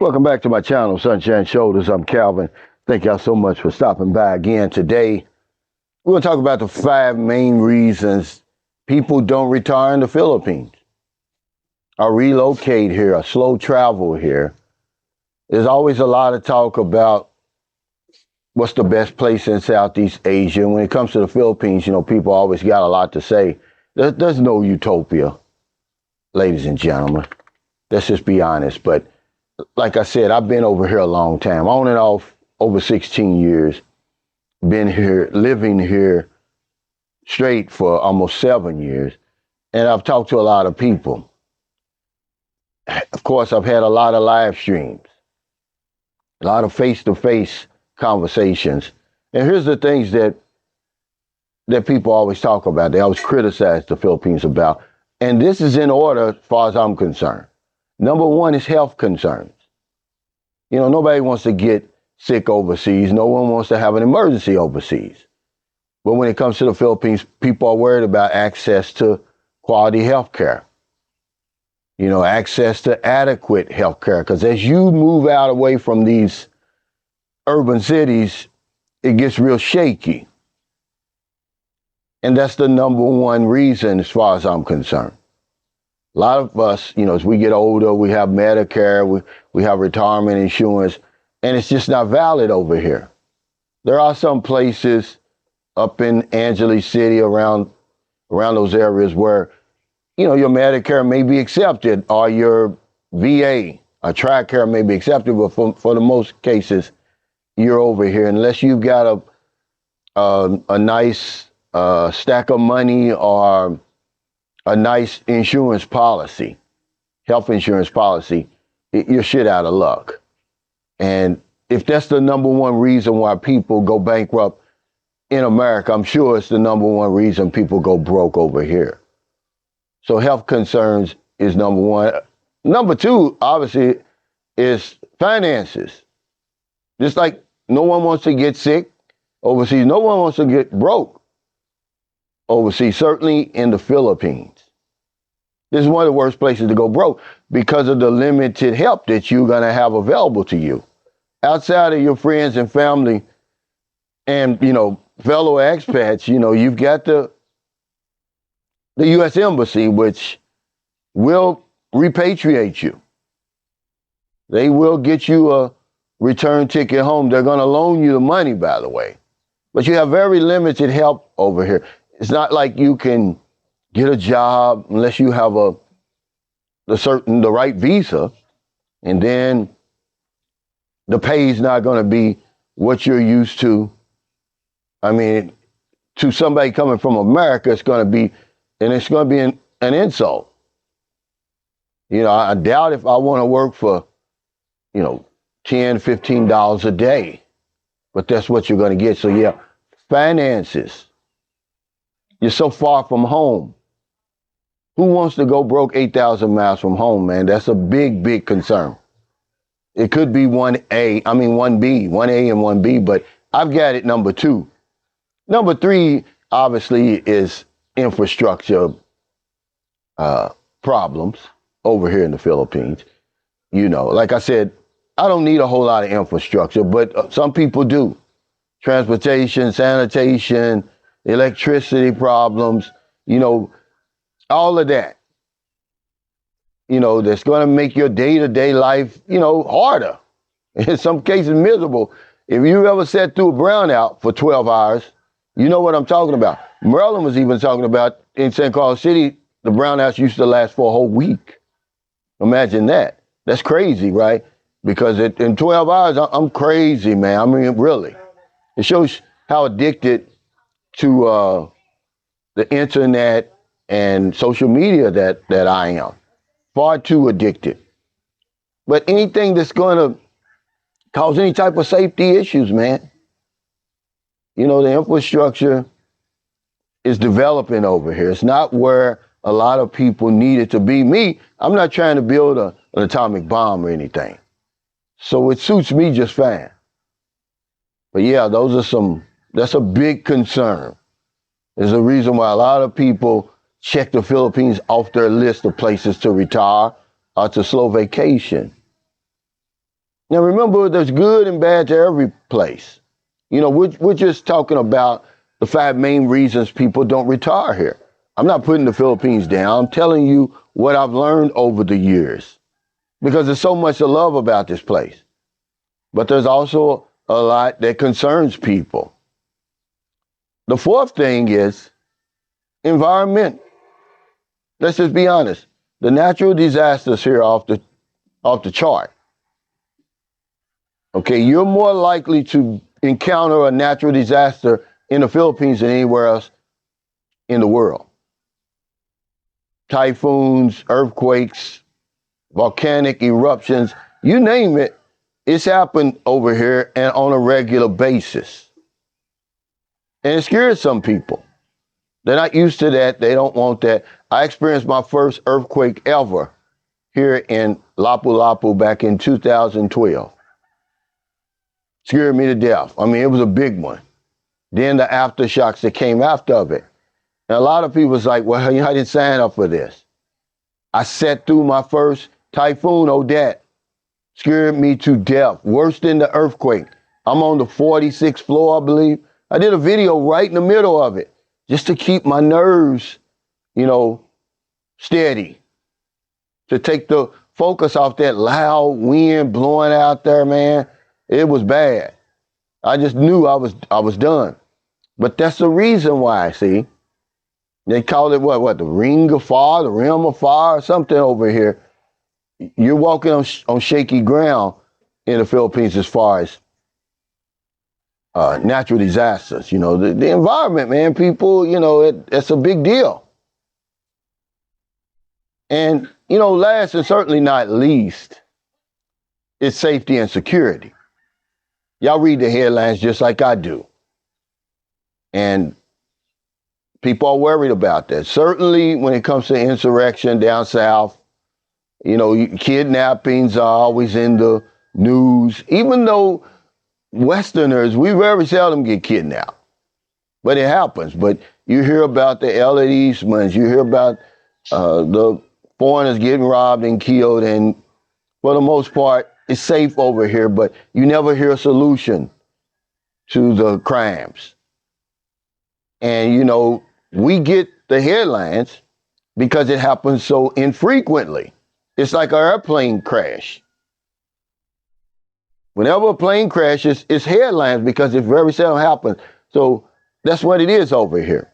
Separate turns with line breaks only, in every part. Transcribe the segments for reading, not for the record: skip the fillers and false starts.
Welcome back to my channel, Sunshine Shoulders. I'm Calvin. Thank y'all so much for stopping by again today. We're going to talk about the 5 main reasons people don't retire in the Philippines or relocate here or slow travel here. There's always a lot of talk about what's the best place in Southeast Asia. When it comes to the Philippines, people always got a lot to say. There's no utopia, ladies and gentlemen. Let's just be honest. But like I said, I've been over here a long time, on and off over 16 years. Been here, living here straight for almost 7 years. And I've talked to a lot of people. Of course, I've had a lot of live streams, a lot of face-to-face conversations. And here's the things that people always talk about. They always criticize the Philippines about. And this is in order as far as I'm concerned. Number one is health concerns. Nobody wants to get sick overseas. No one wants to have an emergency overseas. But when it comes to the Philippines, people are worried about access to quality health care. Access to adequate health care. Because as you move out away from these urban cities, it gets real shaky. And that's the number one reason as far as I'm concerned. A lot of us, as we get older, we have Medicare, we have retirement insurance, and it's just not valid over here. There are some places up in Angeles City, around those areas where, your Medicare may be accepted or your VA or TRICARE may be accepted, but for the most cases, you're over here unless you've got a nice stack of money or a nice insurance policy, health insurance policy, you're shit out of luck. And if that's the number one reason why people go bankrupt in America, I'm sure it's the number one reason people go broke over here. So health concerns is number one. Number two, obviously, is finances. Just like no one wants to get sick overseas, no one wants to get broke overseas, certainly in the Philippines. This is one of the worst places to go broke because of the limited help that you're going to have available to you. Outside of your friends and family and, fellow expats, you've got the U.S. Embassy, which will repatriate you. They will get you a return ticket home. They're going to loan you the money, by the way. But you have very limited help over here. It's not like you can get a job unless you have the right visa, and then the pay is not going to be what you're used to. I mean, to somebody coming from America, it's going to be an insult. I doubt if I want to work for, $10, $15 a day, but that's what you're going to get. So yeah, finances. You're so far from home. Who wants to go broke 8,000 miles from home, man? That's a big, big concern. It could be 1A and 1B, but I've got it number 2. Number 3, obviously, is infrastructure problems over here in the Philippines. Like I said, I don't need a whole lot of infrastructure, but some people do. Transportation, sanitation, electricity problems, all of that, that's going to make your day-to-day life, harder. In some cases, miserable. If you ever sat through a brownout for 12 hours, you know what I'm talking about. Maryland was even talking about in St. Carlos City, the brownouts used to last for a whole week. Imagine that. That's crazy, right? Because in 12 hours, I'm crazy, man. I mean, really. It shows how addicted to the internet and social media that I am. Far too addicted. But anything that's going to cause any type of safety issues, man. The infrastructure is developing over here. It's not where a lot of people need it to be. Me, I'm not trying to build an atomic bomb or anything. So it suits me just fine. But yeah, that's a big concern. There's a reason why a lot of people check the Philippines off their list of places to retire or to slow vacation. Now remember, there's good and bad to every place. We're just talking about the 5 main reasons people don't retire here. I'm not putting the Philippines down. I'm telling you what I've learned over the years, because there's so much to love about this place. But there's also a lot that concerns people. The 4th thing is environment. Let's just be honest. The natural disasters here are off the chart. Okay, you're more likely to encounter a natural disaster in the Philippines than anywhere else in the world. Typhoons, earthquakes, volcanic eruptions, you name it, it's happened over here and on a regular basis. And it scares some people. They're not used to that. They don't want that. I experienced my first earthquake ever here in Lapu-Lapu back in 2012. Scared me to death. I mean, it was a big one. Then the aftershocks that came after of it. And a lot of people was like, well, I didn't sign up for this. I sat through my first typhoon, Odette. Scared me to death. Worse than the earthquake. I'm on the 46th floor, I believe. I did a video right in the middle of it just to keep my nerves, steady. To take the focus off that loud wind blowing out there, man. It was bad. I just knew I was done. But that's the reason why, see. They call it what? The ring of fire, the realm of fire, or something over here. You're walking on shaky ground in the Philippines as far as natural disasters. The environment, man, people, it's a big deal. And, last and certainly not least, is safety and security. Y'all read the headlines just like I do. And people are worried about that. Certainly when it comes to insurrection down south, kidnappings are always in the news. Even though Westerners, we very seldom get kidnapped. But it happens. But you hear about the Elliott Eastmans, you hear about the foreigners getting robbed and killed, and for the most part, it's safe over here, but you never hear a solution to the crimes. And, we get the headlines because it happens so infrequently. It's like an airplane crash. Whenever a plane crashes, it's headlines because it very seldom happens. So that's what it is over here.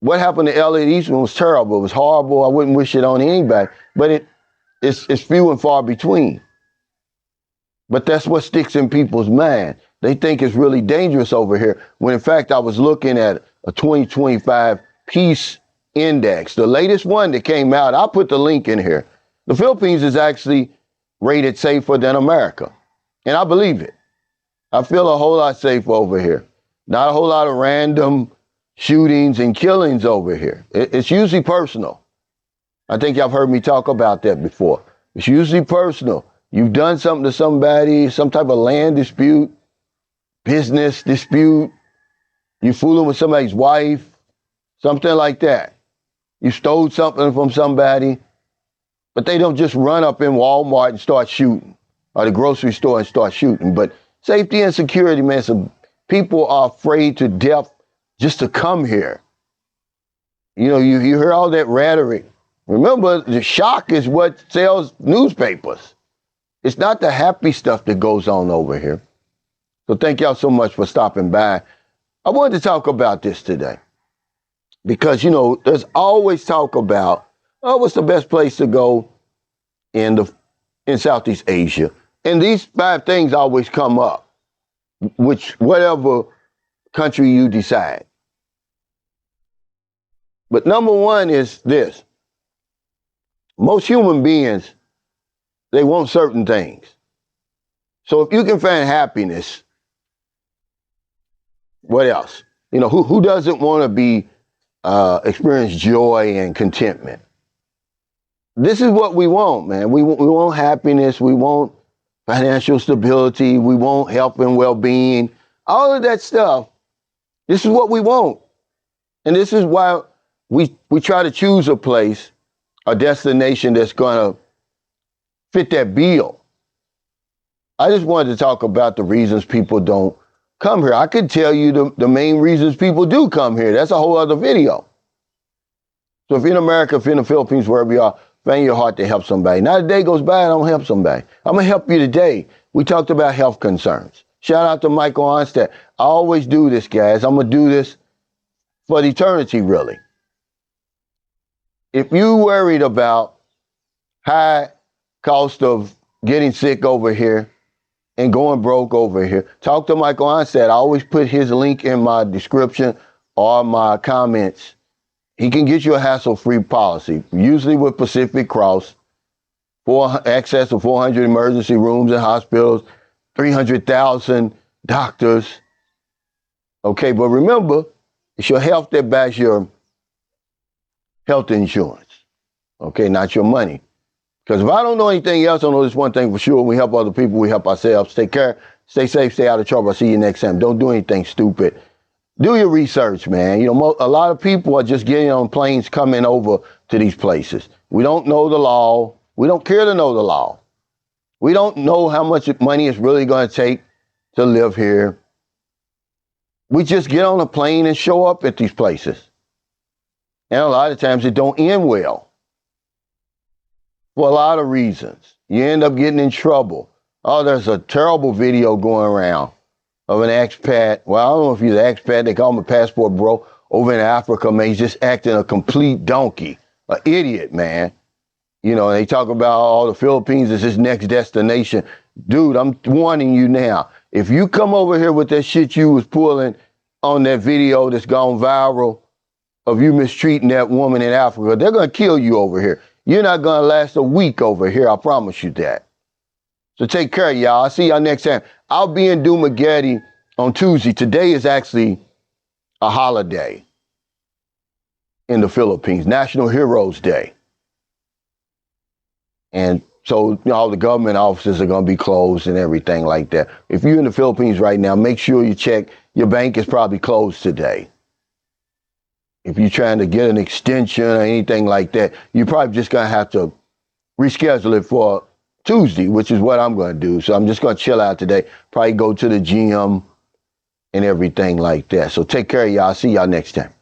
What happened to Elliott Eastman was terrible. It was horrible. I wouldn't wish it on anybody, but it's few and far between. But that's what sticks in people's mind. They think it's really dangerous over here, when in fact I was looking at a 2025 peace index, the latest one that came out. I'll put the link in here. The Philippines is actually rated safer than America, and I believe it. I feel a whole lot safer over here. Not a whole lot of random shootings and killings over here. It's usually personal. I think y'all have heard me talk about that before. It's usually personal. You've done something to somebody, some type of land dispute, business dispute. You fooling with somebody's wife, something like that. You stole something from somebody, but they don't just run up in Walmart and start shooting, or the grocery store and start shooting. But safety and security, man, people are afraid to death just to come here. You hear all that rhetoric. Remember, the shock is what sells newspapers. It's not the happy stuff that goes on over here. So thank y'all so much for stopping by. I wanted to talk about this today because, there's always talk about, what's the best place to go in Southeast Asia? And these 5 things always come up, whatever country you decide. But number 1 is this. Most human beings, they want certain things. So if you can find happiness, what else? Who doesn't want to be experience joy and contentment? This is what we want, man. We want happiness. We want financial stability. We want health and well-being. All of that stuff. This is what we want. And this is why we try to choose a place, a destination that's going to fit that bill. I just wanted to talk about the reasons people don't come here. I could tell you the main reasons people do come here. That's a whole other video. So if you're in America, if you're in the Philippines, wherever you are, find your heart to help somebody. Not a day goes by and I don't help somebody. I'm going to help you today. We talked about health concerns. Shout out to Michael Onstad. I always do this, guys. I'm going to do this for the eternity, really. If you worried about high cost of getting sick over here and going broke over here, talk to Michael Onstad. I always put his link in my description or my comments. He can get you a hassle-free policy, usually with Pacific Cross, for access to 400 emergency rooms and hospitals, 300,000 doctors. Okay, but remember, it's your health that backs your health insurance. Okay, not your money. Because if I don't know anything else, I know this one thing for sure. We help other people, we help ourselves. Take care, stay safe, stay out of trouble. I'll see you next time. Don't do anything stupid. Do your research, man. You know, a lot of people are just getting on planes coming over to these places. We don't know the law. We don't care to know the law. We don't know how much money it's really going to take to live here. We just get on a plane and show up at these places. And a lot of times it don't end well. For a lot of reasons. You end up getting in trouble. Oh, there's a terrible video going around of an expat. Well, I don't know if he's an expat. They call him a passport bro. Over in Africa, man, he's just acting a complete donkey. An idiot, man. You know, they talk about all the Philippines is his next destination. Dude, I'm warning you now. If you come over here with that shit you was pulling on that video that's gone viral of you mistreating that woman in Africa, they're going to kill you over here. You're not going to last a week over here. I promise you that. So take care, y'all. I'll see y'all next time. I'll be in Dumaguete on Tuesday. Today is actually a holiday in the Philippines, National Heroes Day. And so, you know, all the government offices are going to be closed and everything like that. If you're in the Philippines right now, make sure you check. Your bank is probably closed today. If you're trying to get an extension or anything like that, you're probably just going to have to reschedule it for Tuesday, which is what I'm going to do. So I'm just going to chill out today, probably go to the gym and everything like that. So take care of y'all. See y'all next time.